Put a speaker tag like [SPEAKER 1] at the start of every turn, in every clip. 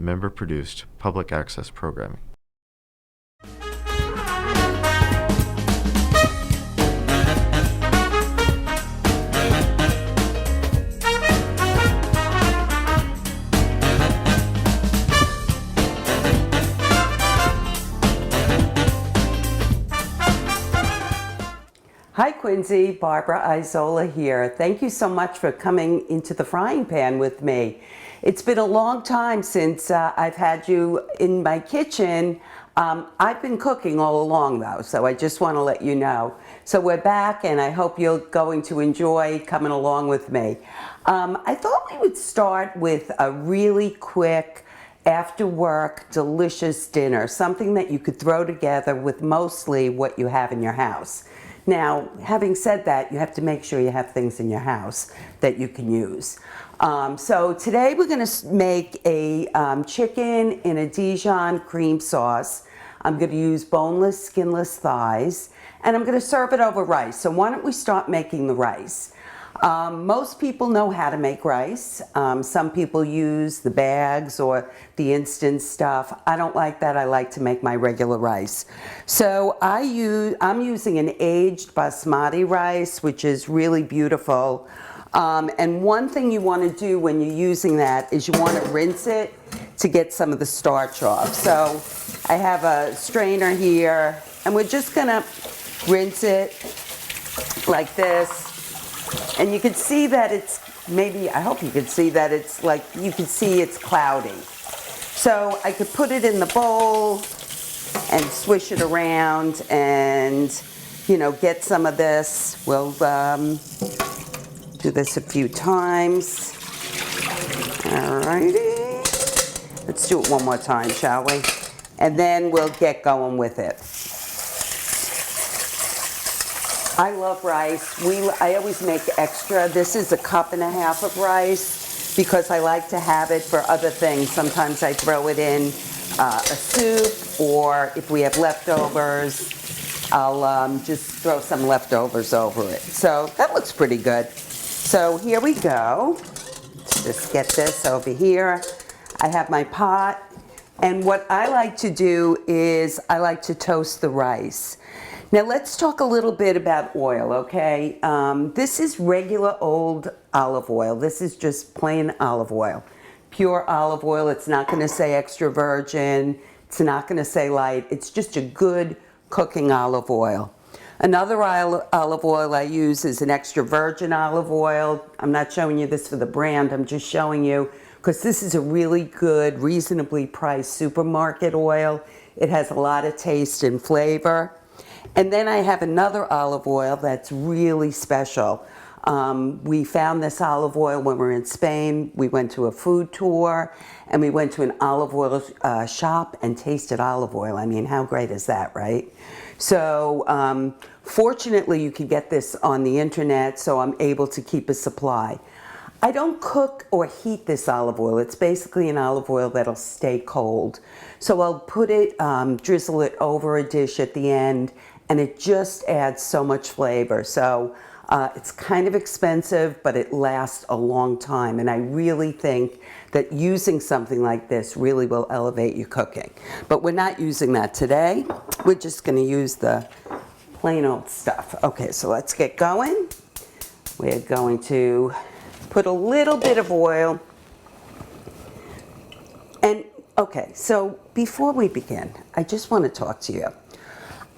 [SPEAKER 1] member-produced public access programming.
[SPEAKER 2] Hi Quincy, Barbara Isola here. Thank you so much for coming into the frying pan with me. It's been a long time since I've had you in my kitchen. I've been cooking all along though, so I just want to let you know. So we're back and I hope you're going to enjoy coming along with me. I thought we would start with a really quick after work delicious dinner, something that you could throw together with mostly what you have in your house. Now, having said that, you have to make sure you have things in your house that you can use. So today we're going to make a chicken in a Dijon cream sauce. I'm going to use boneless, skinless thighs, and I'm going to serve it over rice. So why don't we start making the rice? Most people know how to make rice. Some people use the bags or the instant stuff. I don't like that. I like to make my regular rice. So I'm using an aged basmati rice, which is really beautiful. And one thing you want to do when you're using that is you want to rinse it to get some of the starch off. So I have a strainer here, and we're just going to rinse it like this. And you can see that it's I hope you can see that it's like, you can see it's cloudy. So I could put it in the bowl and swish it around and, you know, get some of this. We'll do this a few times. Alrighty. Let's do it one more time, shall we? And then we'll get going with it. I love rice. I always make extra. This is 1.5 cups of rice because I like to have it for other things. Sometimes I throw it in a soup, or if we have leftovers, I'll just throw some leftovers over it. So that looks pretty good. So here we go. Let's just get this over here. I have my pot, and what I like to do is I like to toast the rice. Now let's talk a little bit about oil, okay? This is regular old olive oil. This is just plain olive oil. Pure olive oil. It's not going to say extra virgin. It's not going to say light. It's just a good cooking olive oil. Another olive oil I use is an extra virgin olive oil. I'm not showing you this for the brand. I'm just showing you because this is a really good, reasonably priced supermarket oil. It has a lot of taste and flavor. And then I have another olive oil that's really special. We found this olive oil when we were in Spain. We went to a food tour and we went to an olive oil shop and tasted olive oil. I mean, how great is that, right? So fortunately you can get this on the internet, so I'm able to keep a supply. I don't cook or heat this olive oil. It's basically an olive oil that'll stay cold. So I'll put it, drizzle it over a dish at the end, and it just adds so much flavor. So it's kind of expensive, but it lasts a long time. And I really think that using something like this really will elevate your cooking. But we're not using that today. We're just gonna use the plain old stuff. Okay, so let's get going. We're going to put a little bit of oil. And okay, so before we begin, I just want to talk to you.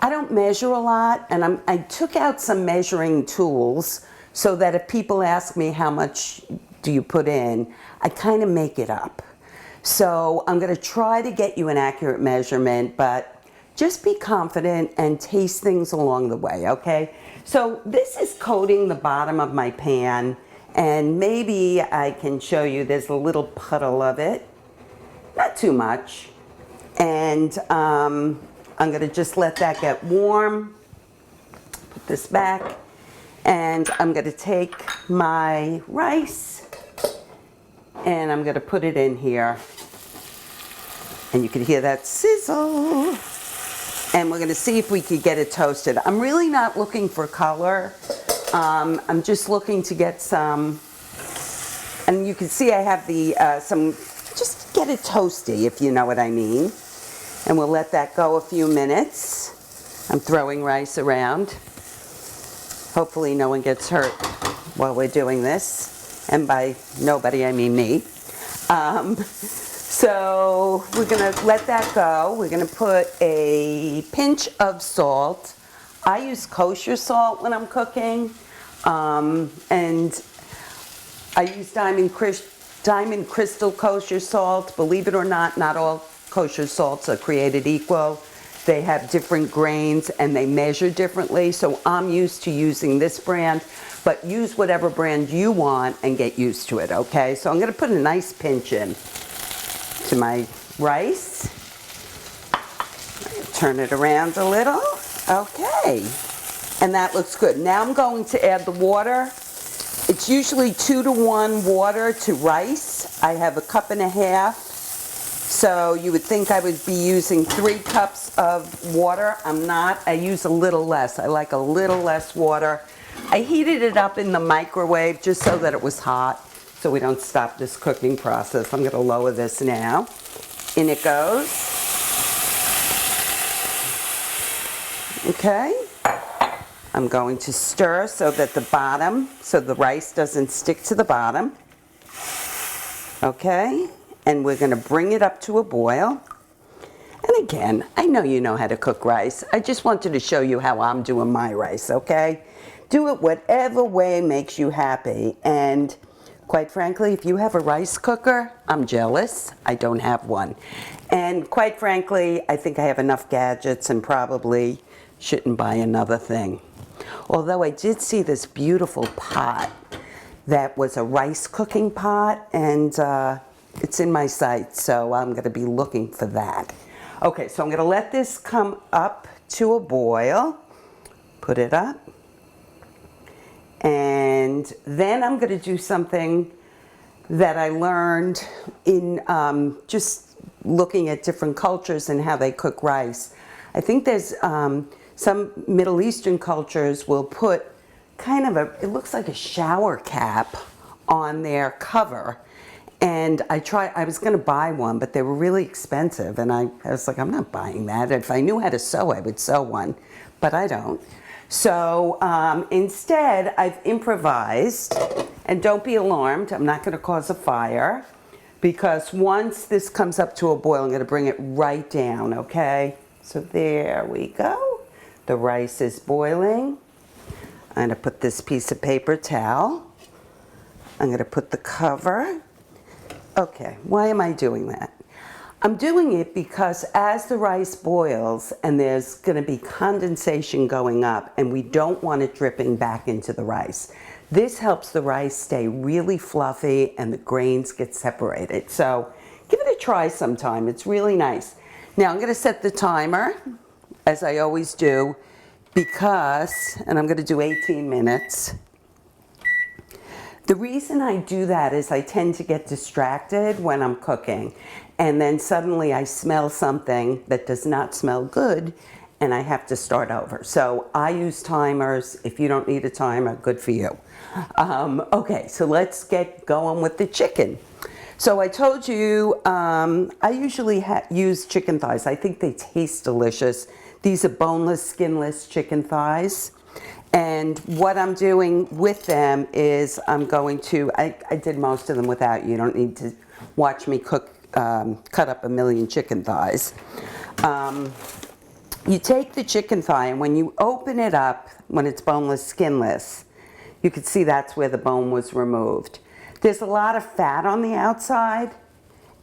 [SPEAKER 2] I don't measure a lot, and I took out some measuring tools so that if people ask me how much do you put in, I kind of make it up. So I'm going to try to get you an accurate measurement, but just be confident and taste things along the way, okay? So this is coating the bottom of my pan, and maybe I can show you there's a little puddle of it, not too much, and I'm going to just let that get warm, put this back, and I'm going to take my rice and I'm going to put it in here, and you can hear that sizzle, and we're going to see if we can get it toasted. I'm really not looking for color. I'm just looking to get some, and you can see I have the some just get it toasty, if you know what I mean. And we'll let that go a few minutes. I'm throwing rice around. Hopefully no one gets hurt while we're doing this. And by nobody, I mean me. So we're gonna let that go. We're gonna put a pinch of salt. I use kosher salt when I'm cooking. And I use Diamond Crystal kosher salt. Believe it or not all kosher salts are created equal. They have different grains and they measure differently. So I'm used to using this brand, but use whatever brand you want and get used to it, okay? So I'm gonna put a nice pinch in to my rice. Turn it around a little, okay. And that looks good. Now I'm going to add the water. It's usually 2 to 1 water to rice. I have a cup and a half. So you would think I would be using 3 cups of water. I'm not. I use a little less. I like a little less water. I heated it up in the microwave just so that it was hot, so we don't stop this cooking process. I'm going to lower this now. In it goes. Okay. I'm going to stir so that the rice doesn't stick to the bottom. Okay. And we're going to bring it up to a boil. And again, I know you know how to cook rice. I just wanted to show you how I'm doing my rice, okay? Do it whatever way makes you happy. And quite frankly, if you have a rice cooker, I'm jealous. I don't have one. And quite frankly, I think I have enough gadgets and probably shouldn't buy another thing. Although I did see this beautiful pot that was a rice cooking pot, and it's in my sight, so I'm going to be looking for that. Okay, so I'm going to let this come up to a boil. Put it up. And then I'm going to do something that I learned in just looking at different cultures and how they cook rice. I think there's some Middle Eastern cultures will put kind of it looks like a shower cap on their cover. And I was going to buy one, but they were really expensive. And I was like, I'm not buying that. If I knew how to sew, I would sew one, but I don't. So instead, I've improvised, and don't be alarmed, I'm not going to cause a fire, because once this comes up to a boil, I'm going to bring it right down, okay? So there we go. The rice is boiling. I'm going to put this piece of paper towel. I'm going to put the cover. Okay, why am I doing that? I'm doing it because as the rice boils and there's going to be condensation going up and we don't want it dripping back into the rice. This helps the rice stay really fluffy and the grains get separated. So give it a try sometime. It's really nice. Now I'm going to set the timer, as I always do, and I'm going to do 18 minutes. The reason I do that is I tend to get distracted when I'm cooking, and then suddenly I smell something that does not smell good and I have to start over. So I use timers. If you don't need a timer, good for you. Okay, so let's get going with the chicken. So I told you I usually use chicken thighs. I think they taste delicious. These are boneless, skinless chicken thighs. And what I'm doing with them is I'm going to, I did most of them without you. You don't need to watch me cut up a million chicken thighs. You take the chicken thigh, and when you open it up, when it's boneless, skinless, you can see that's where the bone was removed. There's a lot of fat on the outside,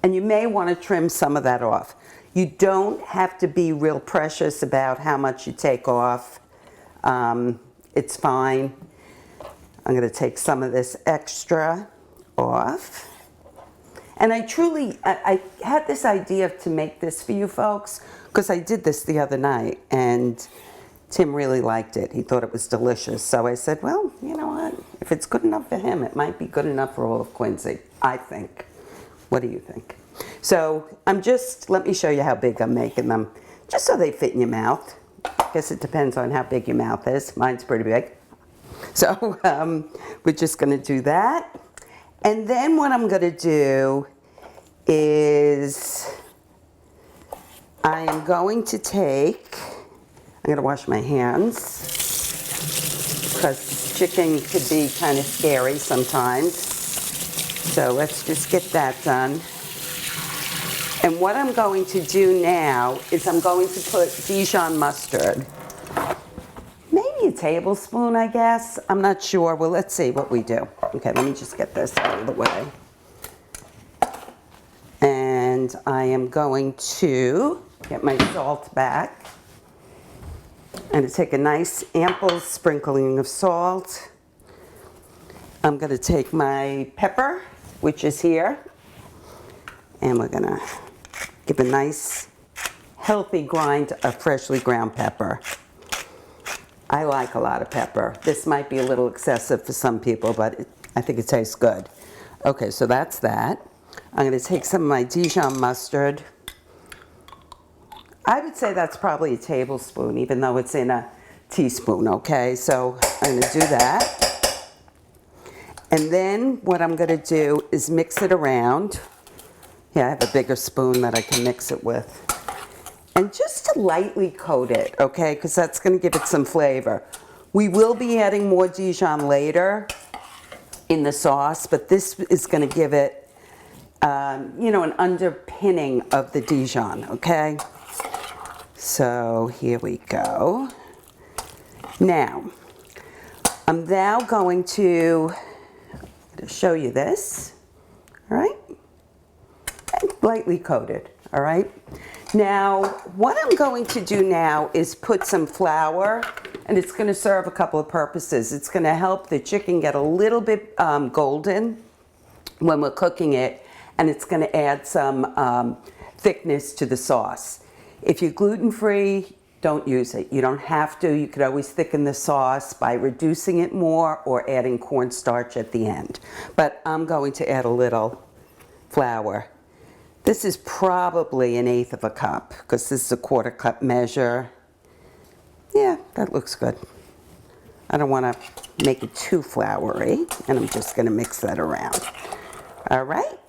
[SPEAKER 2] and you may want to trim some of that off. You don't have to be real precious about how much you take off. It's fine. I'm going to take some of this extra off. And I had this idea to make this for you folks because I did this the other night and Tim really liked it. He thought it was delicious. So I said, well, you know what? If it's good enough for him, it might be good enough for all of Quincy, I think. What do you think? So let me show you how big I'm making them, just so they fit in your mouth. I guess it depends on how big your mouth is. Mine's pretty big. So we're just going to do that. And then what I'm going to do is I am going to take, I'm going to wash my hands because chicken could be kind of scary sometimes. So let's just get that done. And what I'm going to do now is I'm going to put Dijon mustard. Maybe a tablespoon, I guess. I'm not sure. Well, let's see what we do. Okay, let me just get this out of the way. And I am going to get my salt back. And to take a nice ample sprinkling of salt. I'm going to take my pepper, which is here. And we're going to give a nice, healthy grind of freshly ground pepper. I like a lot of pepper. This might be a little excessive for some people, but I think it tastes good. Okay, so that's that. I'm going to take some of my Dijon mustard. I would say that's probably a tablespoon, even though it's in a teaspoon, okay? So I'm going to do that. And then what I'm going to do is mix it around. Yeah, I have a bigger spoon that I can mix it with. And just to lightly coat it, okay, because that's going to give it some flavor. We will be adding more Dijon later in the sauce, but this is going to give it, you know, an underpinning of the Dijon, okay? So here we go. Now, I'm now going to show you this, all right? And lightly coated, all right? Now, what I'm going to do now is put some flour, and it's going to serve a couple of purposes. It's going to help the chicken get a little bit golden when we're cooking it, and it's going to add some thickness to the sauce. If you're gluten-free, don't use it. You don't have to. You could always thicken the sauce by reducing it more or adding cornstarch at the end. But I'm going to add a little flour. This is probably 1/8 of a cup because this is a 1/4 cup measure. Yeah, that looks good. I don't want to make it too floury, and I'm just going to mix that around. All right.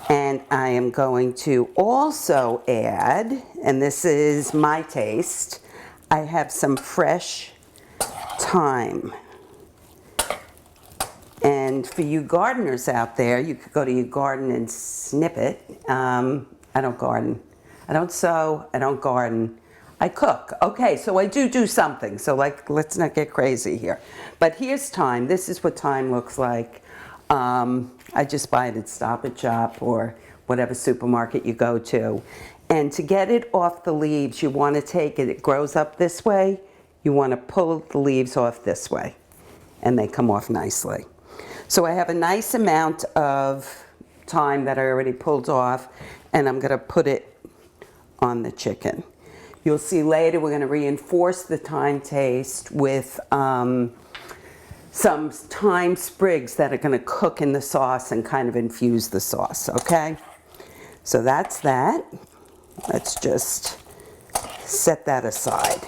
[SPEAKER 2] And I am going to also add, and this is my taste, I have some fresh thyme. And for you gardeners out there, you could go to your garden and snip it. I don't garden. I don't sew. I don't garden. I cook. Okay, so I do something. So like, let's not get crazy here. But here's thyme. This is what thyme looks like. I just buy it at Stop and Shop or whatever supermarket you go to. And to get it off the leaves, you want to take it. It grows up this way. You want to pull the leaves off this way, and they come off nicely. So I have a nice amount of thyme that I already pulled off, and I'm going to put it on the chicken. You'll see later we're going to reinforce the thyme taste with some thyme sprigs that are going to cook in the sauce and kind of infuse the sauce, okay? So that's that. Let's just set that aside.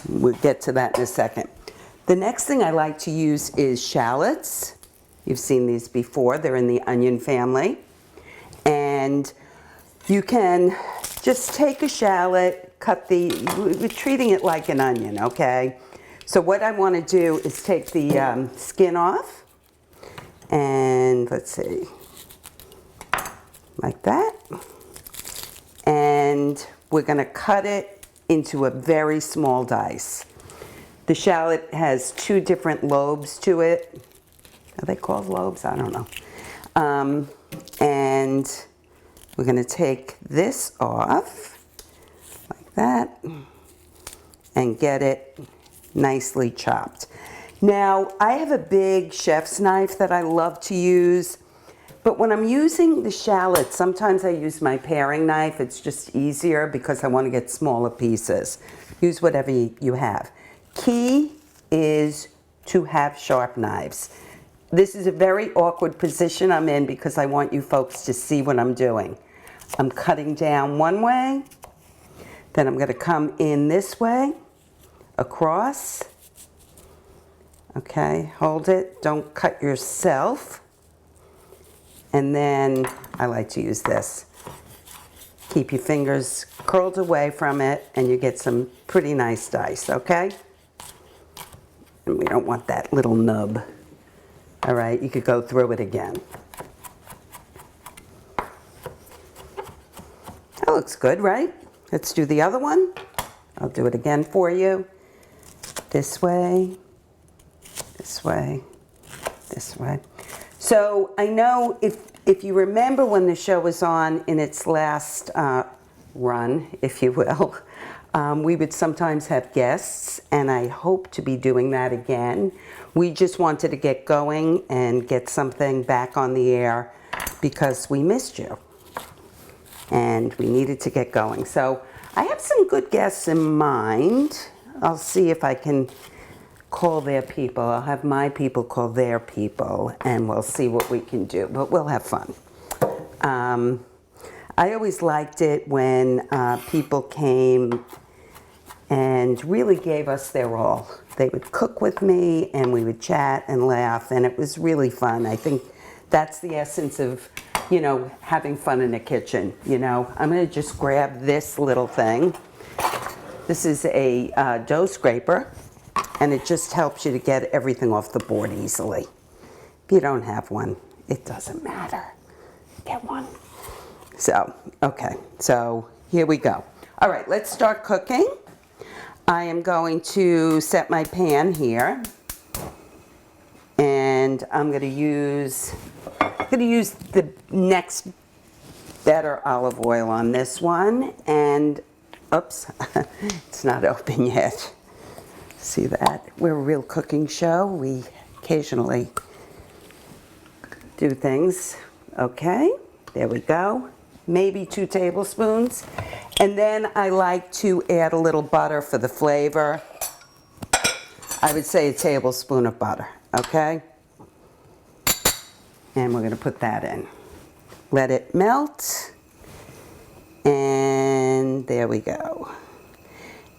[SPEAKER 2] We'll get to that in a second. The next thing I like to use is shallots. You've seen these before. They're in the onion family. And you can just take a shallot, we're treating it like an onion, okay? So what I want to do is take the skin off, and let's see, like that. And we're going to cut it into a very small dice. The shallot has 2 different lobes to it. Are they called lobes? I don't know. And we're going to take this off, like that, and get it nicely chopped. Now, I have a big chef's knife that I love to use, but when I'm using the shallots, sometimes I use my paring knife. It's just easier because I want to get smaller pieces. Use whatever you have. Key is to have sharp knives. This is a very awkward position I'm in because I want you folks to see what I'm doing. I'm cutting down one way, then I'm going to come in this way, across. Okay, hold it, don't cut yourself. And then I like to use this. Keep your fingers curled away from it and you get some pretty nice dice, okay? And we don't want that little nub. All right, you could go through it again. That looks good, right? Let's do the other one. I'll do it again for you. This way, this way, this way. So I know if you remember when the show was on in its last run, if you will, we would sometimes have guests, and I hope to be doing that again. We just wanted to get going and get something back on the air because we missed you. And we needed to get going. So I have some good guests in mind. I'll see if I can call their people. I'll have my people call their people, and we'll see what we can do. But we'll have fun. I always liked it when people came and really gave us their all. They would cook with me, and we would chat and laugh, and it was really fun. I think that's the essence of, you know, having fun in the kitchen. You know, I'm going to just grab this little thing. This is a dough scraper, and it just helps you to get everything off the board easily. If you don't have one, it doesn't matter. Get one. So, okay, so here we go. All right, let's start cooking. I am going to set my pan here, and I'm going to use the next better olive oil on this one, and oops, it's not open yet. See that? We're a real cooking show. We occasionally do things. Okay, there we go. Maybe 2 tablespoons. And then I like to add a little butter for the flavor. I would say a tablespoon of butter, okay? And we're going to put that in. Let it melt. And there we go.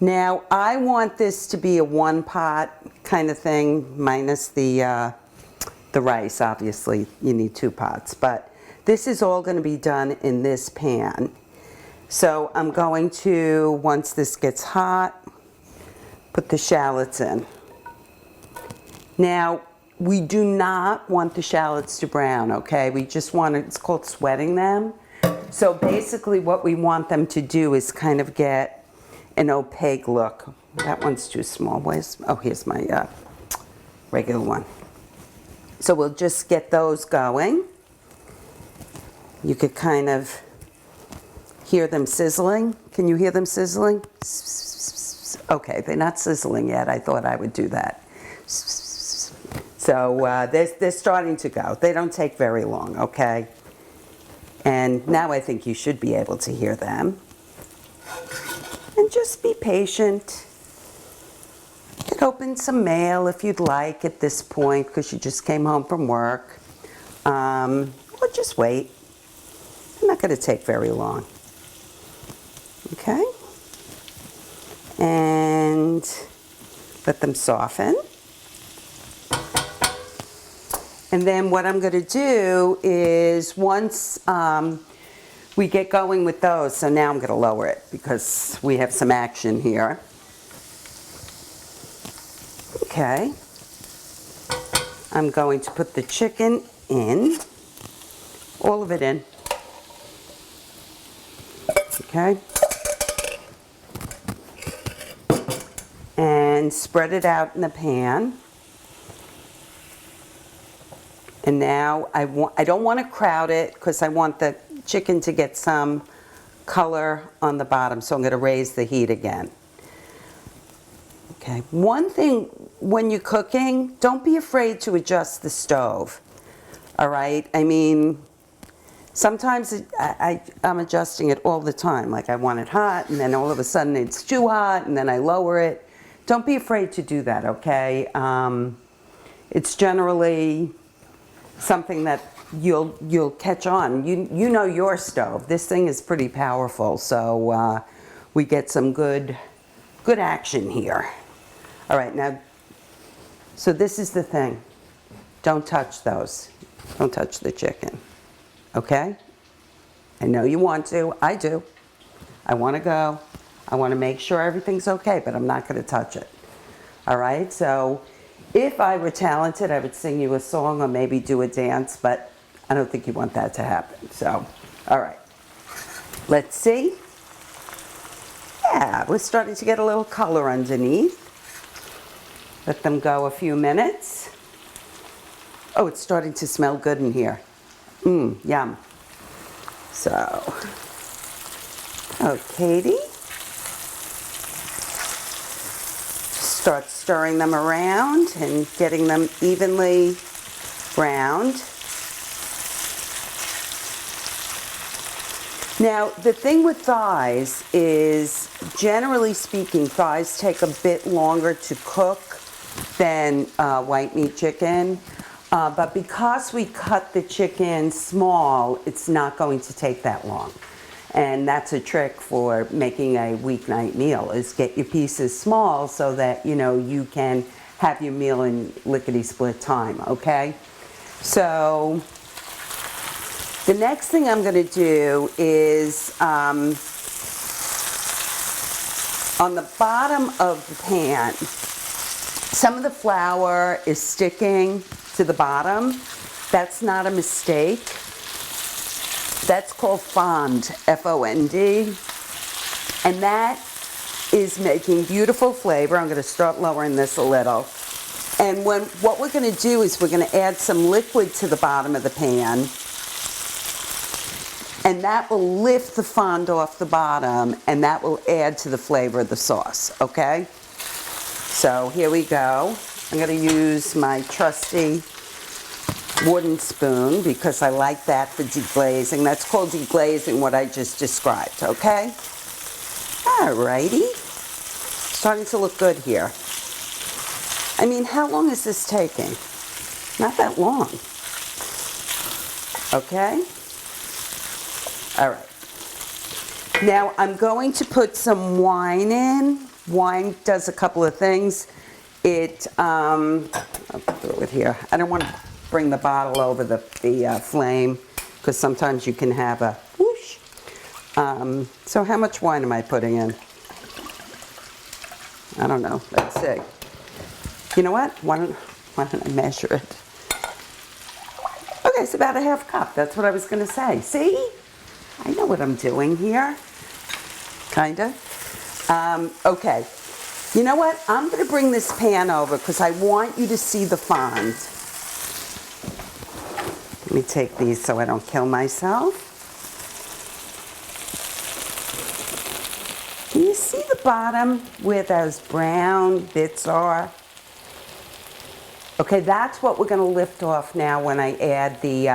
[SPEAKER 2] Now, I want this to be a one-pot kind of thing, minus the rice, obviously. You need 2 pots. But this is all going to be done in this pan. So I'm going to, once this gets hot, put the shallots in. Now, we do not want the shallots to brown, okay? We just want it's called sweating them. So basically what we want them to do is kind of get an opaque look. That one's too small. Here's my regular one. So we'll just get those going. You could kind of hear them sizzling. Can you hear them sizzling? Okay, they're not sizzling yet. I thought I would do that. So they're starting to go. They don't take very long, okay? And now I think you should be able to hear them. And just be patient. You could open some mail if you'd like at this point because you just came home from work. Or just wait. They're not going to take very long. Okay? And let them soften. And then what I'm going to do is once we get going with those, so now I'm going to lower it because we have some action here. Okay. I'm going to put the chicken in, all of it in. Okay. And spread it out in the pan. And now I don't want to crowd it because I want the chicken to get some color on the bottom. So I'm going to raise the heat again. Okay. One thing when you're cooking, don't be afraid to adjust the stove. All right. I mean, sometimes I'm adjusting it all the time. Like I want it hot, and then all of a sudden it's too hot, and then I lower it. Don't be afraid to do that. Okay. It's generally something that you'll catch on. You know your stove. This thing is pretty powerful, so we get some good action here. All right, now, so this is the thing. Don't touch those. Don't touch the chicken. okay? I know you want to, I do. I want to go. I want to make sure everything's okay, but I'm not going to touch it. All right, so if I were talented, I would sing you a song or maybe do a dance, but I don't think you want that to happen. So, all right, let's see. Yeah, we're starting to get a little color underneath. Let them go a few minutes. Oh, it's starting to smell good in here. Yum. So, oh, Katie. Start stirring them around and getting them evenly browned. Now, the thing with thighs is, generally speaking, thighs take a bit longer to cook than white meat chicken. But because we cut the chicken small, it's not going to take that long. And that's a trick for making a weeknight meal, is get your pieces small so that, you know, you can have your meal in lickety-split time, okay? So the next thing I'm going to do is on the bottom of the pan, some of the flour is sticking to the bottom. That's not a mistake. That's called fond, F-O-N-D. And that is making beautiful flavor. I'm going to start lowering this a little. And what we're going to do is we're going to add some liquid to the bottom of the pan. And that will lift the fond off the bottom, and that will add to the flavor of the sauce, okay? So here we go. I'm going to use my trusty wooden spoon because I like that for deglazing. That's called deglazing, what I just described, okay? Alrighty. Starting to look good here. I mean, how long is this taking? Not that long. Okay? Alright. Now I'm going to put some wine in. Wine does a couple of things. I'll put it here. I don't want to bring the bottle over the flame because sometimes you can have a whoosh. So how much wine am I putting in? I don't know. Let's see. You know what? Why don't I measure it? Okay, it's about a half cup. That's what I was going to say. See? I know what I'm doing here. Kinda. Okay. You know what? I'm going to bring this pan over because I want you to see the fond. Let me take these so I don't kill myself. Can you see the bottom where those brown bits are? Okay, that's what we're going to lift off now when I add the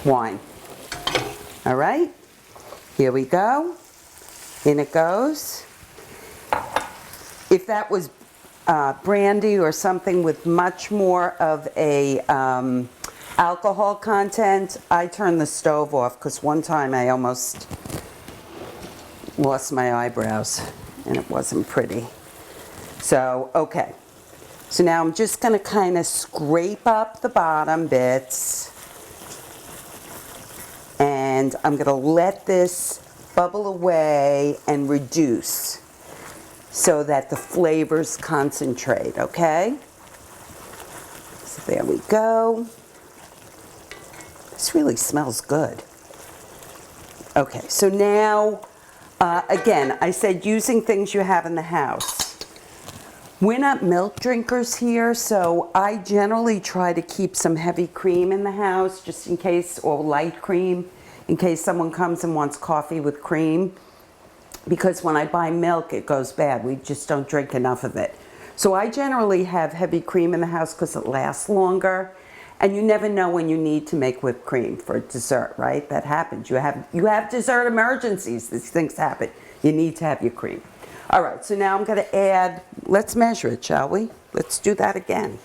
[SPEAKER 2] wine. All right, here we go. In it goes. If that was brandy or something with much more of a alcohol content, I turned the stove off because one time I almost lost my eyebrows and it wasn't pretty. So, okay. So now I'm just going to kind of scrape up the bottom bits. And I'm going to let this bubble away and reduce so that the flavors concentrate, okay? So there we go. This really smells good. Okay, so now, again, I said using things you have in the house. We're not milk drinkers here, so I generally try to keep some heavy cream in the house just in case, or light cream, in case someone comes and wants coffee with cream. Because when I buy milk, it goes bad. We just don't drink enough of it. So I generally have heavy cream in the house because it lasts longer. And you never know when you need to make whipped cream for dessert, right? That happens. You have dessert emergencies. These things happen. You need to have your cream. All right, so now I'm going to add, let's measure it, shall we? Let's do that again.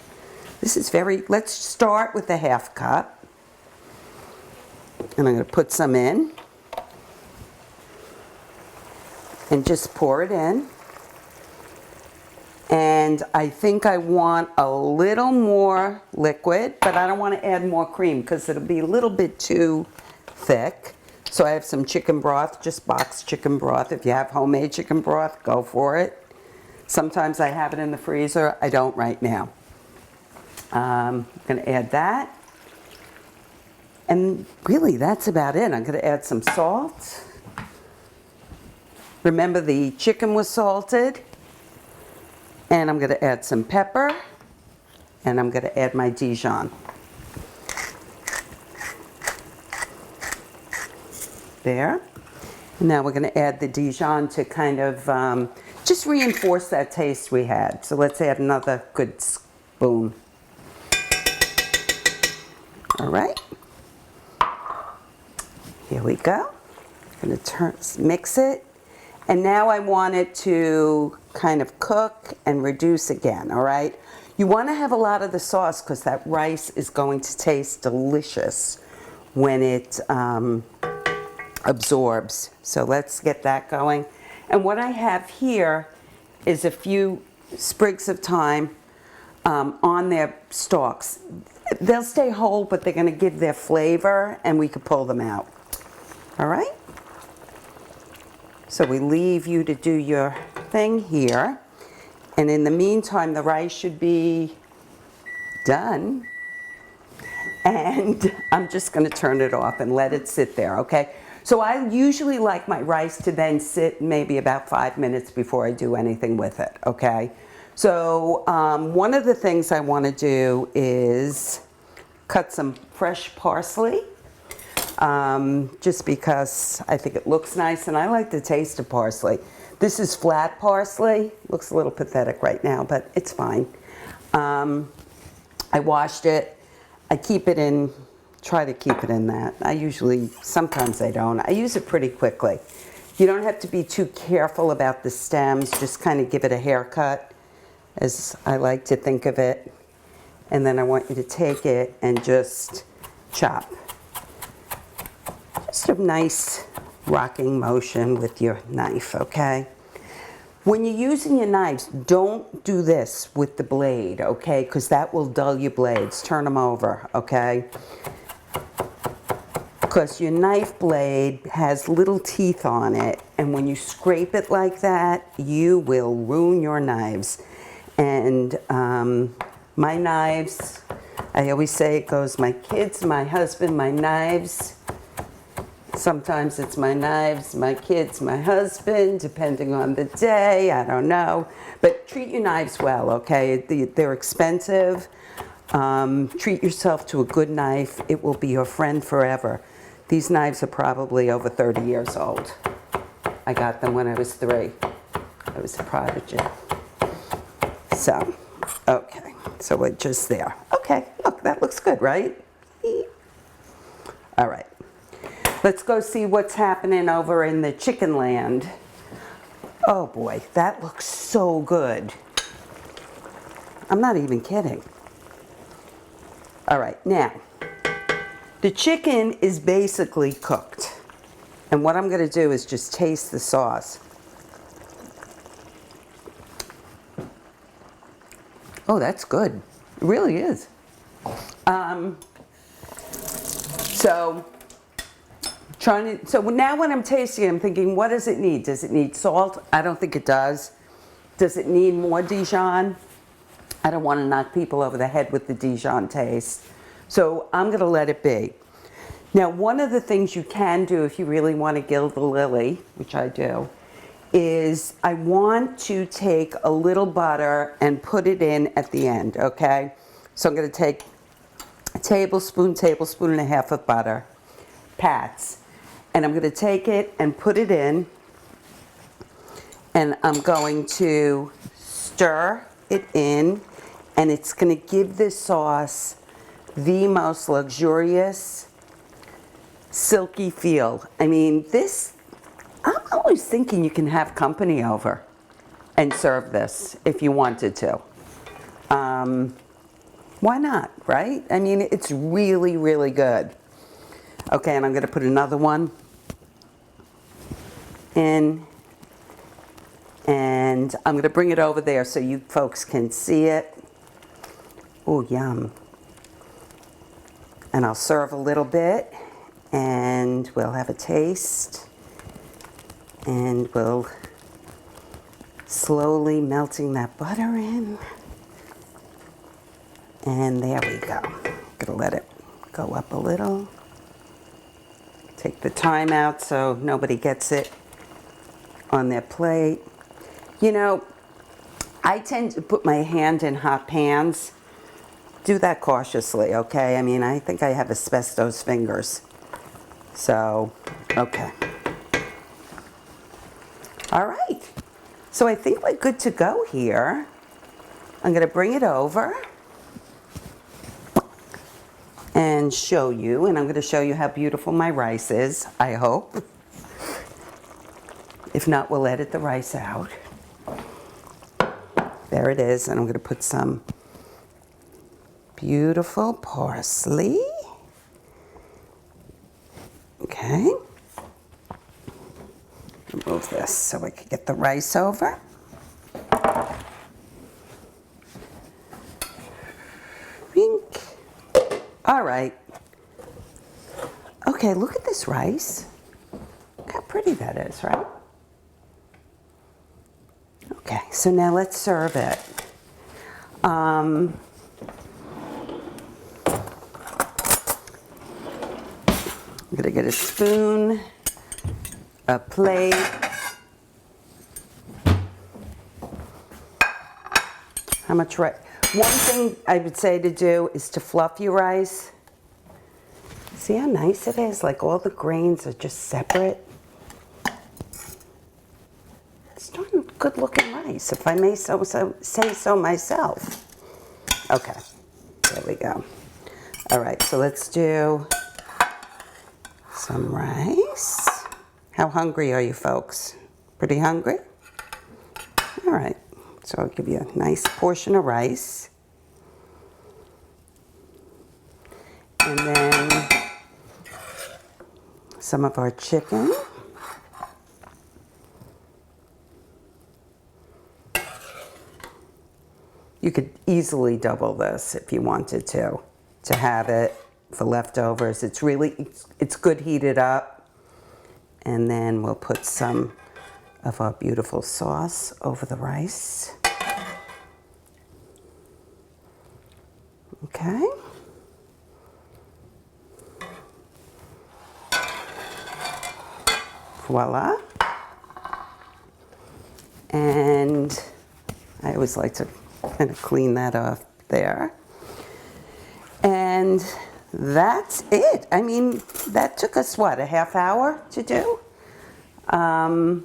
[SPEAKER 2] Let's start with a half cup. And I'm going to put some in. And just pour it in. And I think I want a little more liquid, but I don't want to add more cream because it'll be a little bit too thick. So I have some chicken broth, just boxed chicken broth. If you have homemade chicken broth, go for it. Sometimes I have it in the freezer. I don't right now. I'm going to add that. And really, that's about it. I'm going to add some salt. Remember, the chicken was salted. And I'm going to add some pepper. And I'm going to add my Dijon. There. Now we're going to add the Dijon to kind of just reinforce that taste we had. So let's add another good spoon. All right. Here we go. I'm going to mix it. And now I want it to kind of cook and reduce again, all right? You want to have a lot of the sauce because that rice is going to taste delicious when it absorbs. So let's get that going. And what I have here is a few sprigs of thyme on their stalks. They'll stay whole, but they're going to give their flavor, and we could pull them out. All right? So we leave you to do your thing here. And in the meantime, the rice should be done. And I'm just going to turn it off and let it sit there, okay? So I usually like my rice to then sit maybe about 5 minutes before I do anything with it, okay? So one of the things I want to do is cut some fresh parsley. Just because I think it looks nice and I like the taste of parsley. This is flat parsley. Looks a little pathetic right now, but it's fine. I washed it. I keep it in, try to keep it in that. Sometimes I don't. I use it pretty quickly. You don't have to be too careful about the stems. Just kind of give it a haircut, as I like to think of it. And then I want you to take it and just chop. Just a nice rocking motion with your knife, okay? When you're using your knives, don't do this with the blade, okay? Because that will dull your blades. Turn them over, okay? Because your knife blade has little teeth on it, and when you scrape it like that, you will ruin your knives. And my knives, I always say it goes my kids, my husband, my knives. Sometimes it's my knives, my kids, my husband, depending on the day, I don't know. But treat your knives well, okay? They're expensive. Treat yourself to a good knife. It will be your friend forever. These knives are probably over 30 years old. I got them when I was 3. I was a prodigy. So, okay. So we're just there. Okay, look, that looks good, right? All right. Let's go see what's happening over in the chicken land. Oh boy, that looks so good. I'm not even kidding. All right, now, the chicken is basically cooked. And what I'm going to do is just taste the sauce. Oh, that's good. It really is. So now when I'm tasting it, I'm thinking, what does it need? Does it need salt? I don't think it does. Does it need more Dijon? I don't want to knock people over the head with the Dijon taste. So I'm going to let it be. Now, one of the things you can do if you really want to gild the lily, which I do, is I want to take a little butter and put it in at the end, okay? So I'm going to take a tablespoon and a half of butter, pats. And I'm going to take it and put it in, and I'm going to stir it in, and it's going to give this sauce the most luxurious, silky feel. I mean, I'm always thinking you can have company over and serve this if you wanted to. Why not, right? I mean, it's really, really good. Okay, and I'm going to put another one in. And I'm going to bring it over there so you folks can see it. Oh, yum. And I'll serve a little bit, and we'll have a taste. And we'll slowly melting that butter in. And there we go. Gonna let it go up a little. Take the time out so nobody gets it on their plate. You know, I tend to put my hand in hot pans. Do that cautiously, okay? I mean, I think I have asbestos fingers. So, okay. All right. So I think we're good to go here. I'm going to bring it over and show you, and I'm going to show you how beautiful my rice is, I hope. If not, we'll edit the rice out. There it is, and I'm going to put some beautiful parsley. Okay. Remove this so I can get the rice over. Pink. All right. Okay, look at this rice. Look how pretty that is, right? Okay, so now let's serve it. I'm gonna get a spoon, a plate. How much rice? One thing I would say to do is to fluff your rice. See how nice it is? Like all the grains are just separate. It's darn good looking rice, if I may say so myself. Okay, there we go. All right, so let's do some rice. How hungry are you folks? Pretty hungry? All right, so I'll give you a nice portion of rice. And then some of our chicken. You could easily double this if you wanted to have it for leftovers. It's good heated up. And then we'll put some of our beautiful sauce over the rice. Okay. Voila. And I always like to kind of clean that off there. And that's it. I mean, that took us, what, a half hour to do? I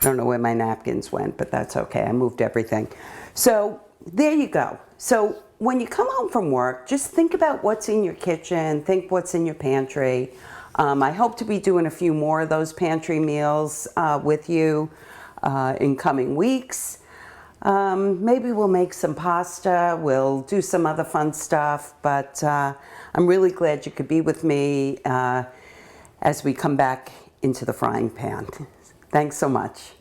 [SPEAKER 2] don't know where my napkins went, but that's okay. I moved everything. So there you go. So when you come home from work, just think about what's in your kitchen, think what's in your pantry. I hope to be doing a few more of those pantry meals with you in coming weeks. Maybe we'll make some pasta, we'll do some other fun stuff, but I'm really glad you could be with me as we come back into the frying pan. Thanks so much.